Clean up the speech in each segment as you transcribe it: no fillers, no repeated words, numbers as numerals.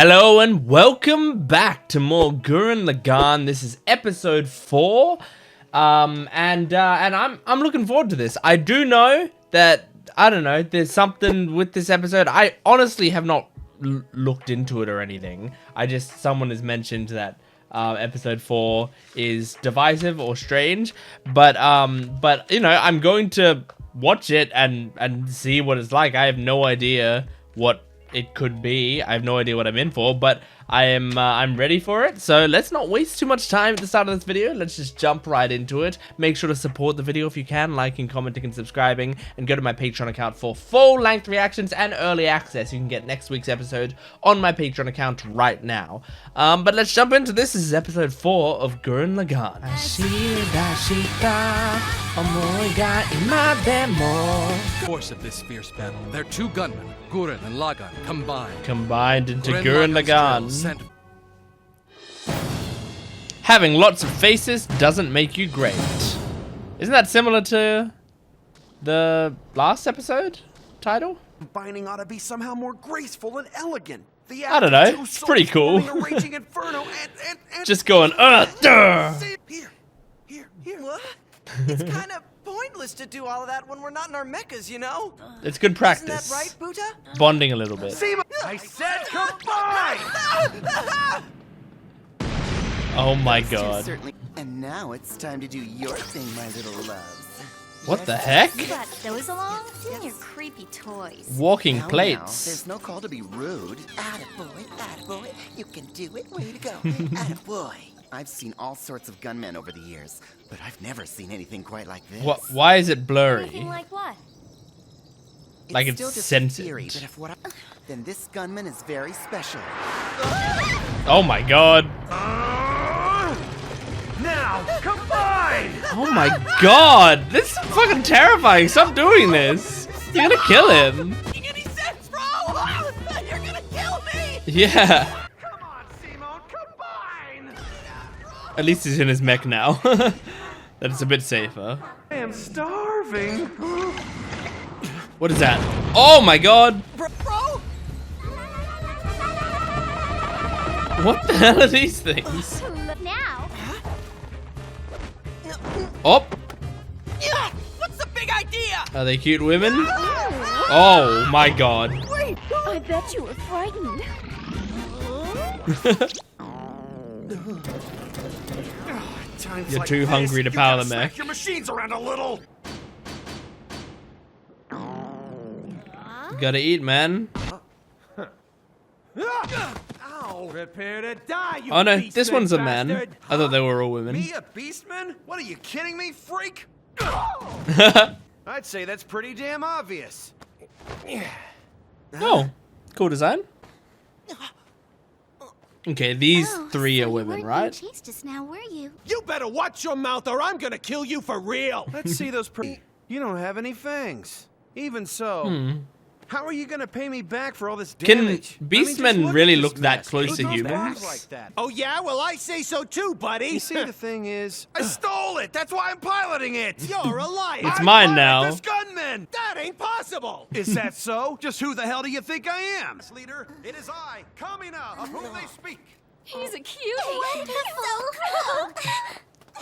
Hello and welcome back to more Gurren Lagann. This is episode 4, and I'm looking forward to this. I do know that there's something with this episode. I honestly have not looked into it or anything. Someone has mentioned that episode 4 is divisive or strange, but you know, I'm going to watch it and see what it's like. I have no idea what it could be. I have no idea what I'm in for, but I'm ready for it. So let's not waste too much time at the start of this video. Let's just jump right into it. Make sure to support the video if you can, liking, commenting, and subscribing, and go to my Patreon account for full-length reactions and early access. You can get next week's episode on my Patreon account right now. But let's jump into this. This is episode 4 of Gurren Lagann. Force of this fierce battle. They're two gunmen, Gurren and Lagann, Combined into Gurren Lagann. Having lots of faces doesn't make you great. Isn't that similar to the last episode title? Binding ought to be somehow more graceful and elegant. I don't know. It's pretty cool. Inferno and just going, Here. What? It's kind of pointless to do all of that when we're not in our mechas, you know? It's good practice. Isn't that right, Buta? Bonding a little bit. I said goodbye! Oh my god. And now it's time to do your thing, my little loves. What the heck? You got those along? Seen your creepy toys. Walking Now, plates. there's no call to be rude. Attaboy, you can do it. Way to go. Attaboy. I've seen all sorts of gunmen over the years, but I've never seen anything quite like this. What? Why is it blurry? Anything like what? Like it's still just censored. a theory, but if then this gunman is very special. Oh my god. Now, combine! Oh my god. This is fucking terrifying. Stop doing this. You're gonna kill him. Making any sense, bro? You're gonna kill me! Yeah. Come on, Simone, combine! At least he's in his mech now. That's a bit safer. I am starving. What is that? Oh my god. Bro? What the hell are these things? Now. Oh. Yeah! What's the big idea? Are they cute women? Oh my god. I bet you were frightened. Times You're like too this, hungry to you power gotta the smack mech. your machines around a little. Gotta eat, man. Ow! Prepare to die, you Oh no, beastman this one's a man. bastard. I thought they were all women. Me, a beastman? What are you kidding me, freak? I'd say that's pretty damn obvious. Oh, cool design. Okay, these three are women, right? Chased us now, were you? You better watch your mouth or I'm gonna kill you for real. Let's see those You don't have any fangs. Even so, how are you gonna pay me back for all this Can damage? beastmen really look that close to humans? Like that? Oh yeah? Well, I say so too, buddy. You see, the thing is, I stole it. That's why I'm piloting it. You're a liar. It's mine now. This gunman. That ain't possible. Is that so? Just who the hell do you think I am? Leader, it is I, Kamina, of whom they speak. He's a cutie. Wonderful.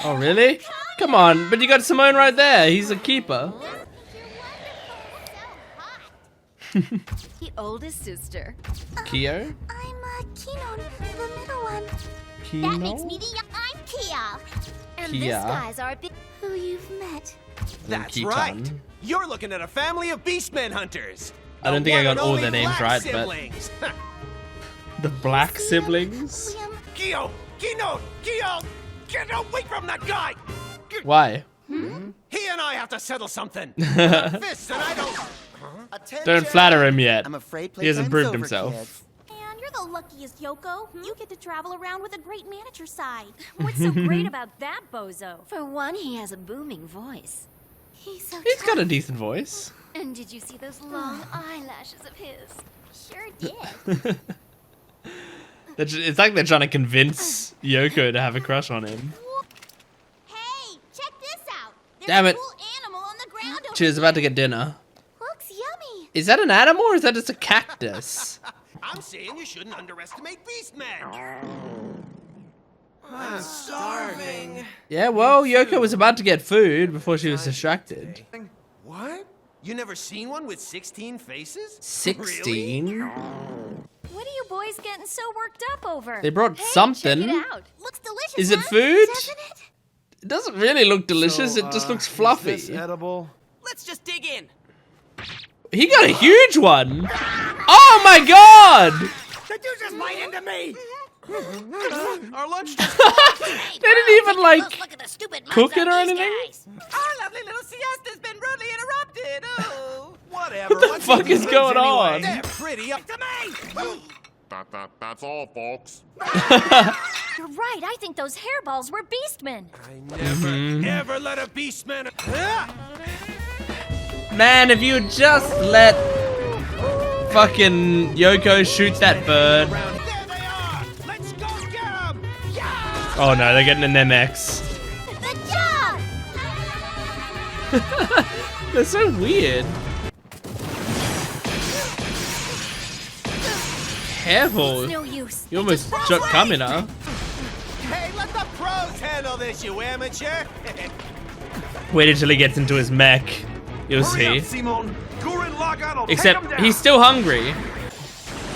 Oh really? Come on, but you got Simone right there. He's a keeper. The oldest sister. Kyo? I'm Kino, the middle one. Kino? That makes me the young. I'm Kia. And Kia. this guy's our big. Who you've met. That's Keaton. right. You're looking at a family of beastmen hunters. I don't The think I one got and all only their names black right, siblings. The black siblings? Kyo, get away from that guy. Why? He and I have to settle something. Fists and I don't. Don't flatter him yet. I'm afraid He hasn't playtime's proved over, himself. kids. And you're the luckiest, Yoko. You get to travel around with a great manager side. What's so great about that, bozo? For one, he has a booming voice. He's so He's got a decent voice. And did you see those long eyelashes of his? sure did. It's like they're trying to convince Yoko to have a crush on him. Hey, check this out. There's Damn a it. cool animal on the ground She was about to get dinner. Looks yummy. Is that an animal or is that just a cactus? I I'm saying you shouldn't underestimate beastmen. I'm starving. Yeah, well, Yoko was about to get food before she was distracted. What? You never seen one with 16 faces? 16? Really? What are you boys getting so worked up over? They brought Hey, something. Check it out. Looks delicious. Is it huh? food? Doesn't it? It doesn't really look delicious, it just looks fluffy. Is this edible? Let's just dig in. He got a huge one! Oh my god! Did you just bite into me? Our lunch just They didn't even like Look at the stupid cook mouths it or on these anything? guys. Our lovely little siesta's been rudely interrupted. Oh. whatever. What the fuck is going on? They're pretty up to me. That's all, folks. You're right. I think those hairballs were beastmen. I never, ever let a beastman. Man, if you just let fucking Yoko shoot that bird. There they are. Let's go get 'em. Yeah. Oh no, they're getting in their mechs. Good job. They're so weird. Careful. No use. You almost shot Kamina. Hey, let the pros handle this, you amateur. Wait until he gets into his mech. You'll Hurry see. up, Simon. Gurren Lagann will take 'em Except down. he's still hungry.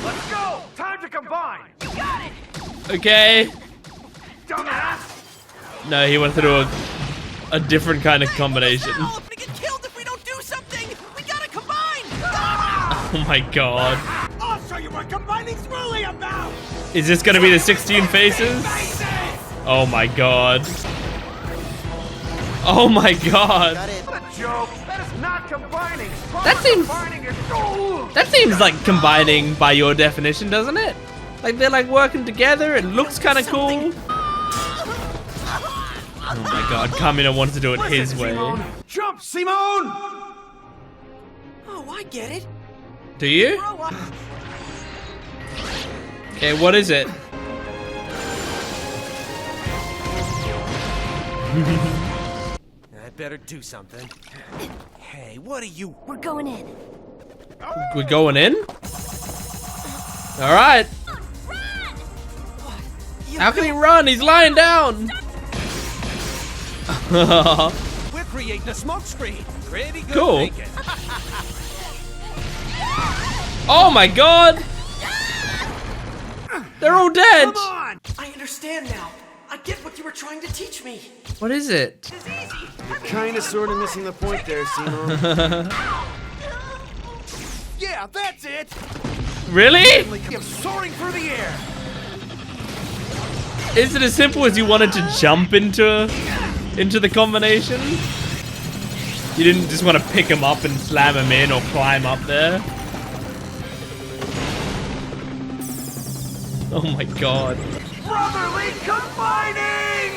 Let's go. Time to combine. You got it. Okay. Dumbass. No, he went through a different kind of combination. We're all gonna get killed if we don't do something. We gotta combine. Oh my god. I'll show you what combining's really about. Is this gonna be the 16 faces? Oh my god. Oh my god. Got it. What a joke. That is not combining. That seems- Combining is so. That seems like combining by your definition, doesn't it? Like they're like working together. It looks kind of cool. Oh my god, Kamina wants to do it his way. Simone. Jump, Simone. Oh, I get it. Do you? Grow up. Okay, what is it? I better do something. Hey, what are you? We're going in. We're going in? Alright. How can he run? He's lying down. We're creating a smoke screen. Pretty good Cool. thinking. Oh my god. They're all dead. Come on. I understand now. I get what you were trying to teach me. What is it? Kinda sorta missing the point there, Simone. Yeah, that's it. Really? I'm soaring through the air. Is it as simple as you wanted to jump into the combination? You didn't just want to pick him up and slam him in or climb up there? Oh my god. Brotherly combining.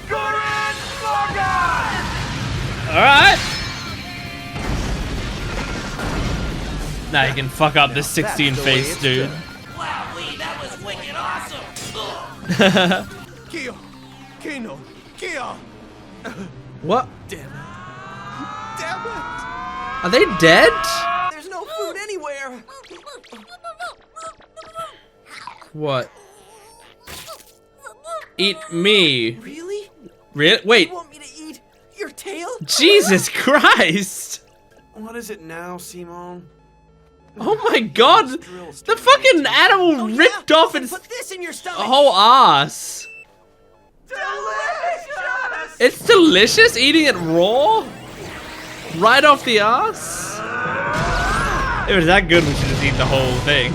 Gurren Lagann. Alright. Now you can fuck up this 16 face dude. Wow, Lee, that was wicked awesome. Kyo. Kino. Kyo. What? Damn it. Are they dead? There's no food anywhere. What? Eat me. Really? Wait. You want me to eat your tail? Jesus Christ. What is it now, Simone? Oh my god. The fucking animal ripped off its Put this in your stomach. whole ass. Delicious! It's delicious eating it raw? Right off the ass? If it was that good, we should just eat the whole thing.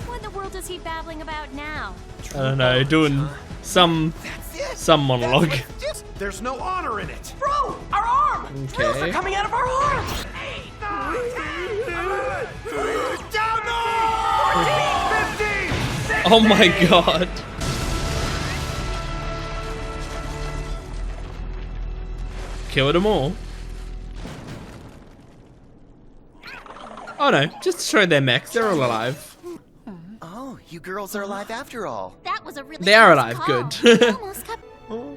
What in the world is he babbling about now? I don't know, doing some monologue. There's no honor in it. Bro, our arm. Drills are Okay. coming out of our arms. Down there! 15! Oh my god. Kill them all. Oh no, just destroy their mechs. They're all alive. Oh, you girls are alive after all. That was a really They are close alive, call. good. Almost kept... Hmm?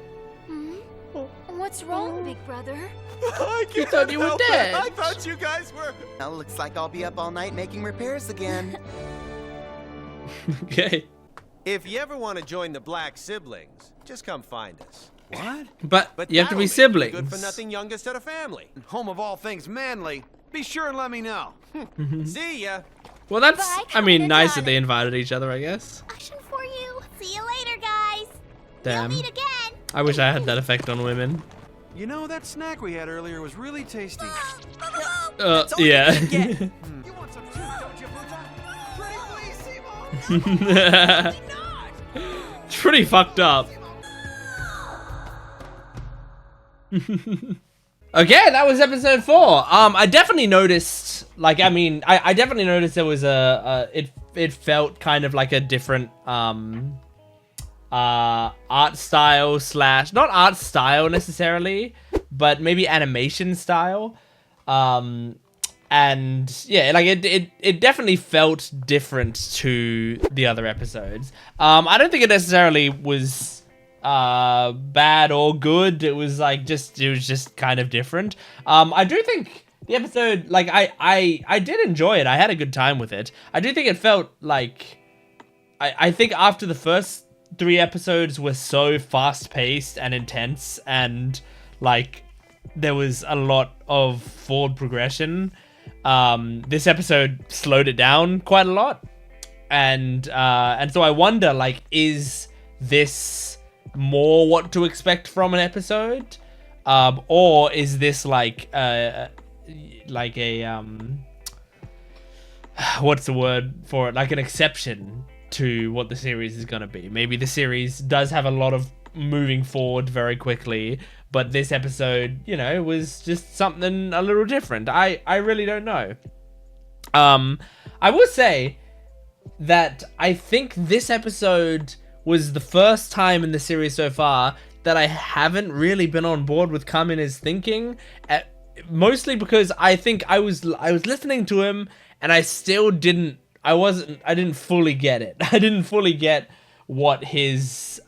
What's wrong, big brother? I You thought you were help it. dead. I thought you guys were. Now looks like I'll be up all night making repairs again. Okay. If you ever want to join the Black Siblings, just come find us. What? But you have to that'll be make you siblings. Good for nothing youngest at a family. Home of all things manly. Be sure and let me know. See ya. Well, that's, Bye, I mean, Kamina, nice that darling. they invited each other, I guess. Action for you. See you later, guys. Damn. We'll meet again. I wish I had that effect on women. You know, that snack we had earlier was really tasty. Yeah. You want some too, don't you, Buta? Pretty please, Seymour. It's pretty fucked up. Okay, that was episode 4. I definitely noticed, like, I mean, I definitely noticed there was it felt kind of like a different, art style slash, not art style necessarily, but maybe animation style. And yeah, like it definitely felt different to the other episodes. I don't think it necessarily was bad or good. It was just kind of different. I do think the episode, like, I did enjoy it. I had a good time with it. I do think it felt like, I think after the first 3 episodes were so fast paced and intense, and like there was a lot of forward progression, this episode slowed it down quite a lot. And so I wonder, like, is this more what to expect from an episode, or is this like a what's the word for it, like an exception to what the series is gonna be? Maybe the series does have a lot of moving forward very quickly, but this episode, you know, was just something a little different. I really don't know. I will say that I think this episode was the first time in the series so far that I haven't really been on board with Kamina's thinking, mostly because I think I was listening to him and I still didn't fully get it. I didn't fully get what his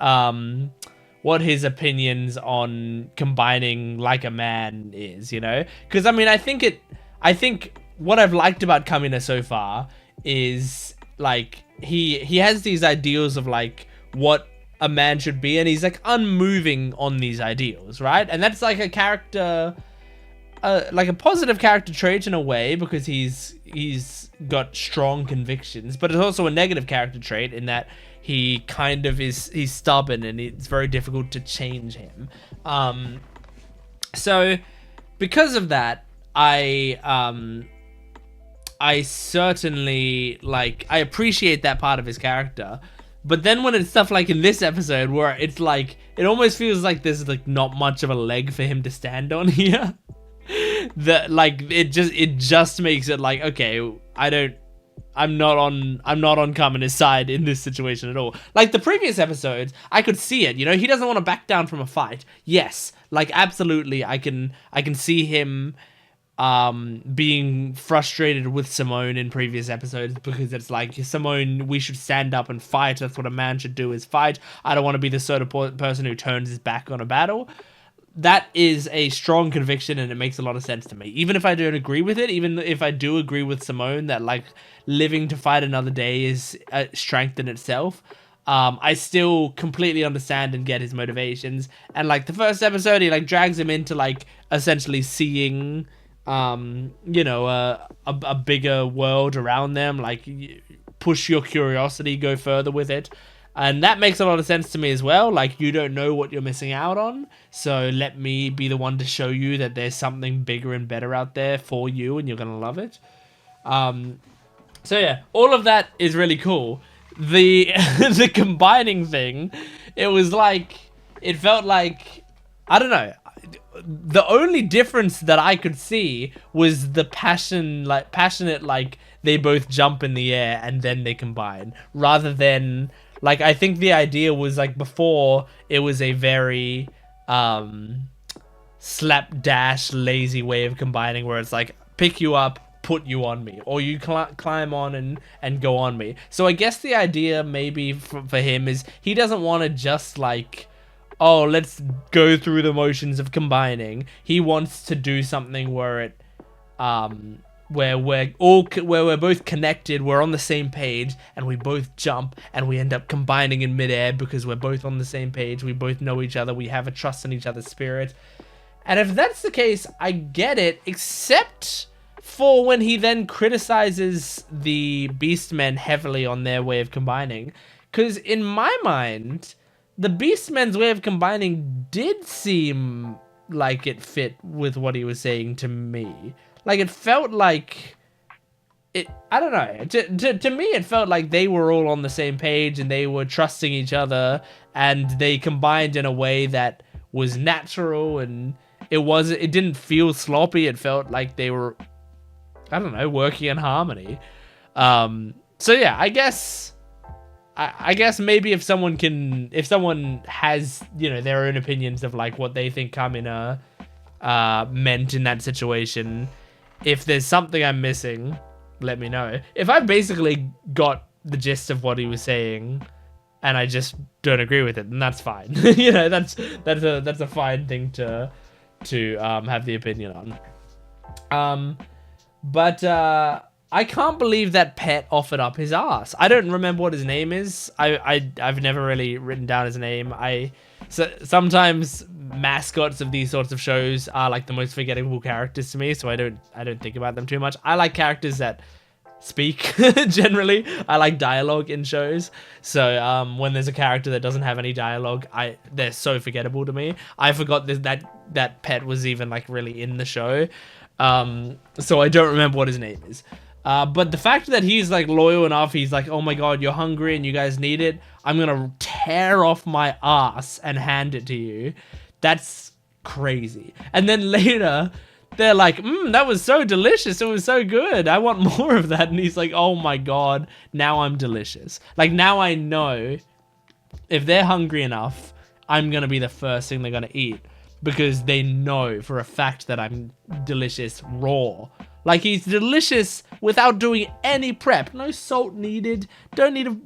opinions on combining like a man is, you know? Because I mean, I think what I've liked about Kamina so far is, like, he has these ideals of like what a man should be, and he's like unmoving on these ideals, right? And that's like a character, like a positive character trait in a way, because he's got strong convictions, but it's also a negative character trait in that he kind of he's stubborn and it's very difficult to change him. So because of that, I certainly, like, I appreciate that part of his character. But then when it's stuff like in this episode where it's like, it almost feels like there's like not much of a leg for him to stand on here. That, like, it just makes it like, okay, I'm not on Kamina's side in this situation at all. Like the previous episodes, I could see it, you know, he doesn't want to back down from a fight. Yes, like absolutely I can see him being frustrated with Simone in previous episodes, because it's like, Simone, we should stand up and fight. That's what a man should do, is fight. I don't want to be the sort of person who turns his back on a battle. That is a strong conviction, and it makes a lot of sense to me. Even if I don't agree with it, even if I do agree with Simone that, like, living to fight another day is a strength in itself, I still completely understand and get his motivations. And, like, the first episode, he, like, drags him into, like, essentially seeing, you know, a bigger world around them, like, push your curiosity, go further with it. And that makes a lot of sense to me as well. Like, you don't know what you're missing out on, so let me be the one to show you that there's something bigger and better out there for you, and you're gonna love it. So yeah, all of that is really cool. The the combining thing, it was like, it felt like, I don't know, the only difference that I could see was the passionate, like, they both jump in the air and then they combine, rather than, like, I think the idea was, like, before, it was a very slapdash, lazy way of combining, where it's like, pick you up, put you on me, or you climb on and go on me. So I guess the idea maybe for him is he doesn't want to just, like, oh, let's go through the motions of combining. He wants to do something where it, where we're both connected, we're on the same page, and we both jump, and we end up combining in midair because we're both on the same page. We both know each other. We have a trust in each other's spirit. And if that's the case, I get it, except for when he then criticizes the Beastmen heavily on their way of combining. Because in my mind, the Beastmen's way of combining did seem like it fit with what he was saying to me. Like, it felt like it, I don't know. To me, it felt like they were all on the same page and they were trusting each other, and they combined in a way that was natural, and it didn't feel sloppy. It felt like they were, I don't know, working in harmony. So yeah, I guess maybe if someone has, you know, their own opinions of like what they think Kamina meant in that situation, if there's something I'm missing, let me know. If I basically got the gist of what he was saying and I just don't agree with it, then that's fine. You know, that's a fine thing to have the opinion on. But I can't believe that Pet offered up his ass. I don't remember what his name is. I've never really written down his name. So sometimes mascots of these sorts of shows are like the most forgettable characters to me, so I don't think about them too much. I like characters that speak generally. I like dialogue in shows. So when there's a character that doesn't have any dialogue, they're so forgettable to me. I forgot that Pet was even like really in the show. So I don't remember what his name is. But the fact that he's like loyal enough, he's like, oh my god, you're hungry and you guys need it, I'm gonna tear off my ass and hand it to you. That's crazy. And then later, they're like, that was so delicious, it was so good, I want more of that. And he's like, oh my god, now I'm delicious. Like, now I know if they're hungry enough, I'm gonna be the first thing they're gonna eat, because they know for a fact that I'm delicious raw. Like, he's delicious without doing any prep. No salt needed. Don't need to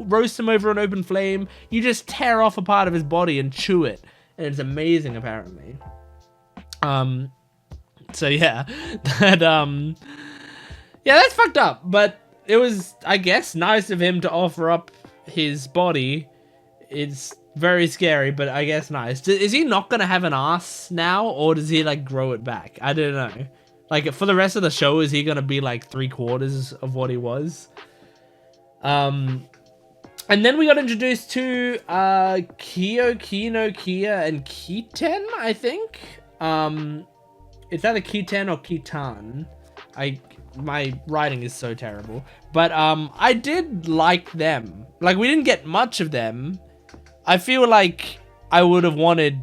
roast him over an open flame. You just tear off a part of his body and chew it. And it's amazing, apparently. So yeah, yeah, that's fucked up. But it was, I guess, nice of him to offer up his body. It's very scary, but I guess nice. Is he not gonna have an ass now, or does he like grow it back? I don't know. Like, for the rest of the show, is he gonna be like 3/4 of what he was? And then we got introduced to Kyo, Kino, Kia, and Kiten, I think. It's either Kiten or Kitan. My writing is so terrible. But I did like them. Like, we didn't get much of them. I feel like I would have wanted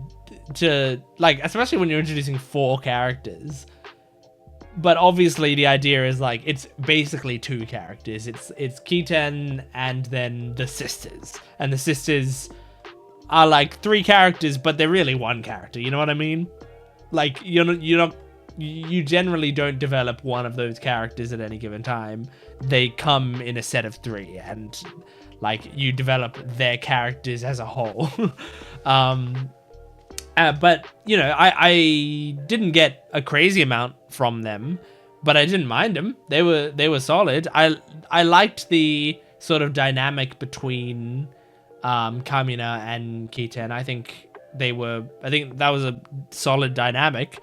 to, like, especially when you're introducing 4 characters. But obviously the idea is like, it's basically 2 characters. It's Kiten and then the sisters. And the sisters are like 3 characters, but they're really 1 character. You know what I mean? Like, you generally don't develop one of those characters at any given time. They come in a set of 3, and like, you develop their characters as a whole. But, you know, I didn't get a crazy amount from them, but I didn't mind them. They were solid. I liked the sort of dynamic between Kamina and Kiten. I think that was a solid dynamic.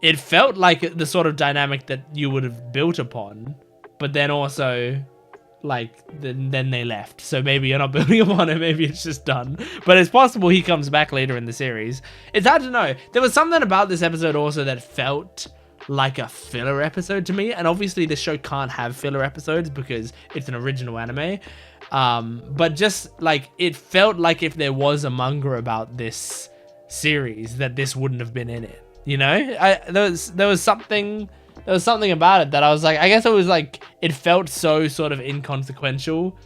It felt like the sort of dynamic that you would have built upon, but then also, like, then they left. So maybe you're not building upon it, maybe it's just done. But it's possible he comes back later in the series. It's hard to know. There was something about this episode also that felt like a filler episode to me. And obviously this show can't have filler episodes because it's an original anime. But just, like, it felt like if there was a manga about this series, that this wouldn't have been in it. You know? There was something about it that I was like, I guess it was like, it felt so sort of inconsequential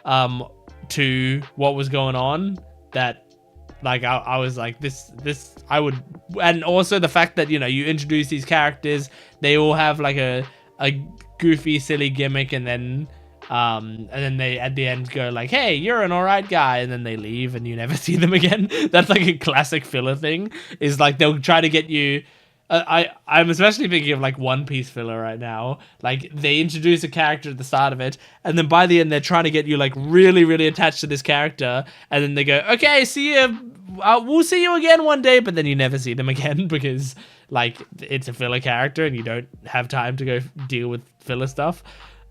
to what was going on, that like I was like, this I would. And also the fact that, you know, you introduce these characters, they all have like a goofy silly gimmick, and then And then they at the end go like, hey, you're an alright guy, and then they leave and you never see them again. That's like a classic filler thing, is like they'll try to get you. I'm especially thinking of like One Piece filler right now. Like they introduce a character at the start of it, and then by the end they're trying to get you like really, really attached to this character, and then they go, okay, see you, we'll see you again one day, but then you never see them again because like it's a filler character and you don't have time to go deal with filler stuff.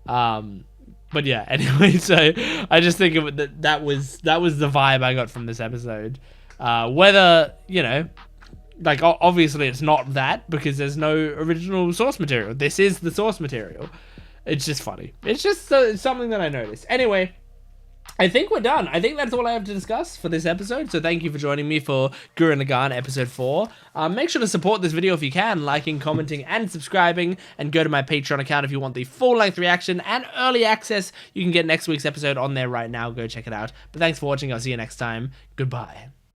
But yeah, anyway, so I just think that was the vibe I got from this episode. Whether, you know, like obviously it's not that because there's no original source material. This is the source material. It's just funny. It's just something that I noticed. Anyway, I think we're done. I think that's all I have to discuss for this episode. So thank you for joining me for Gurren Lagann episode 4. Make sure to support this video if you can, liking, commenting, and subscribing. And go to my Patreon account if you want the full-length reaction and early access. You can get next week's episode on there right now. Go check it out. But thanks for watching. I'll see you next time. Goodbye.